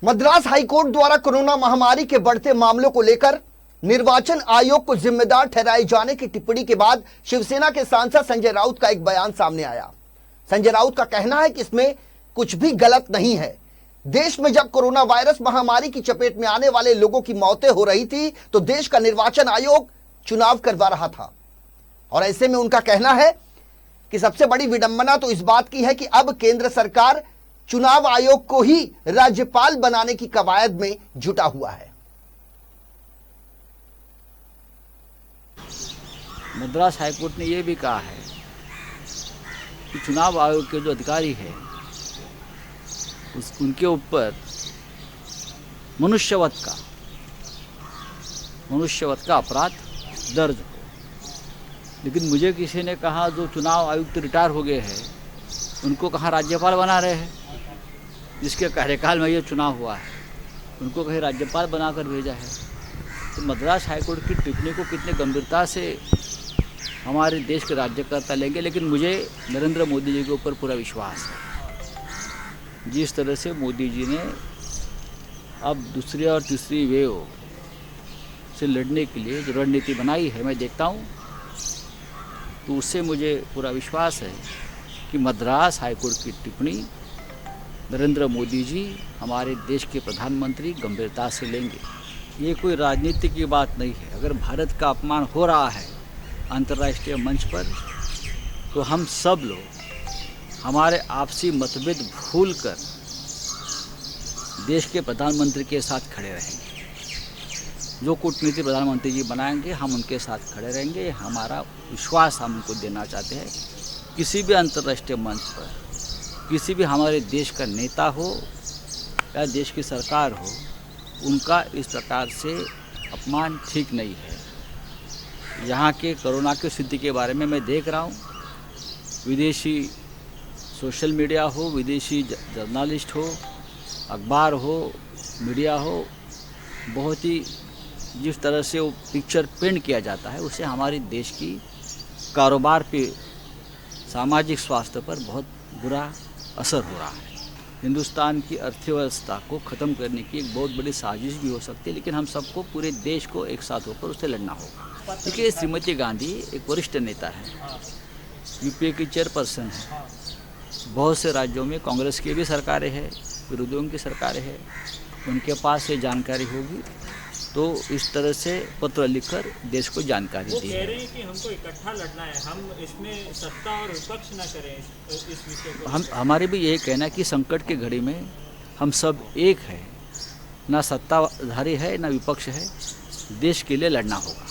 Madras high court द्वारा corona महामारी के बढ़ते मामलों को लेकर निर्वाचन आयोग को जिम्मेदार ठहराए जाने की टिप्पणी के बाद शिवसेना के सांसद संजय राउत का एक बयान सामने आया। संजय राउत का कहना है कि इसमें कुछ भी गलत नहीं है। देश में जब कोरोना वायरस महामारी की चपेट में आने वाले लोगों की मौतें हो रही थी तो देश का निर्वाचन आयोग चुनाव करवा रहा था, और ऐसे में उनका कहना है कि सबसे बड़ी विडंबना तो इस बात की है कि अब केंद्र सरकार चुनाव आयोग को ही राज्यपाल बनाने की कवायद में जुटा हुआ है। मद्रास हाईकोर्ट ने यह भी कहा है कि चुनाव आयोग के जो अधिकारी हैं उनके ऊपर मनुष्यवध का अपराध दर्ज हो। लेकिन मुझे किसी ने कहा जो चुनाव आयुक्त रिटायर हो गए हैं उनको कहाँ राज्यपाल बना रहे हैं, जिसके कार्यकाल में ये चुनाव हुआ है, उनको कहीं राज्यपाल बनाकर भेजा है। तो मद्रास हाईकोर्ट की टिप्पणी को कितने गंभीरता से हमारे देश के राज्यकर्ता लेंगे, लेकिन मुझे नरेंद्र मोदी जी के ऊपर पूरा विश्वास है। जिस तरह से मोदी जी ने अब दूसरी और तीसरी वेव से लड़ने के लिए जो रणनीति बनाई है मैं देखता हूँ, तो उससे मुझे पूरा विश्वास है कि मद्रास हाईकोर्ट की टिप्पणी नरेंद्र मोदी जी हमारे देश के प्रधानमंत्री गंभीरता से लेंगे। ये कोई राजनीति की बात नहीं है। अगर भारत का अपमान हो रहा है अंतर्राष्ट्रीय मंच पर तो हम सब लोग हमारे आपसी मतभेद भूलकर देश के प्रधानमंत्री के साथ खड़े रहेंगे। जो कूटनीति प्रधानमंत्री जी बनाएंगे हम उनके साथ खड़े रहेंगे। ये हमारा विश्वास हम उनको देना चाहते हैं। किसी भी अंतर्राष्ट्रीय मंच पर किसी भी हमारे देश का नेता हो या देश की सरकार हो, उनका इस प्रकार से अपमान ठीक नहीं है। यहाँ के कोरोना की स्थिति के बारे में मैं देख रहा हूँ, विदेशी सोशल मीडिया हो, विदेशी जर्नलिस्ट हो, अखबार हो, मीडिया हो, बहुत ही जिस तरह से वो पिक्चर पेंट किया जाता है उससे हमारे देश की कारोबार पे, सामाजिक स्वास्थ्य पर बहुत बुरा असर हो रहा है। हिंदुस्तान की अर्थव्यवस्था को ख़त्म करने की एक बहुत बड़ी साजिश भी हो सकती है, लेकिन हम सबको पूरे देश को एक साथ होकर उससे लड़ना होगा। देखिए, श्रीमती गांधी एक वरिष्ठ नेता है, यूपीए की चेयरपर्सन है। बहुत से राज्यों में कांग्रेस की भी सरकारें हैं, विरोधियों की सरकारें हैं। उनके पास ये जानकारी होगी तो इस तरह से पत्र लिखकर देश को जानकारी दी है। वो कह रहे हैं कि हमको इकट्ठा लड़ना है, हम इसमें सत्ता और विपक्ष ना करें इस विषय को। हमारे भी यही कहना है कि संकट की घड़ी में हम सब एक हैं, ना सत्ताधारी है ना विपक्ष है, देश के लिए लड़ना होगा।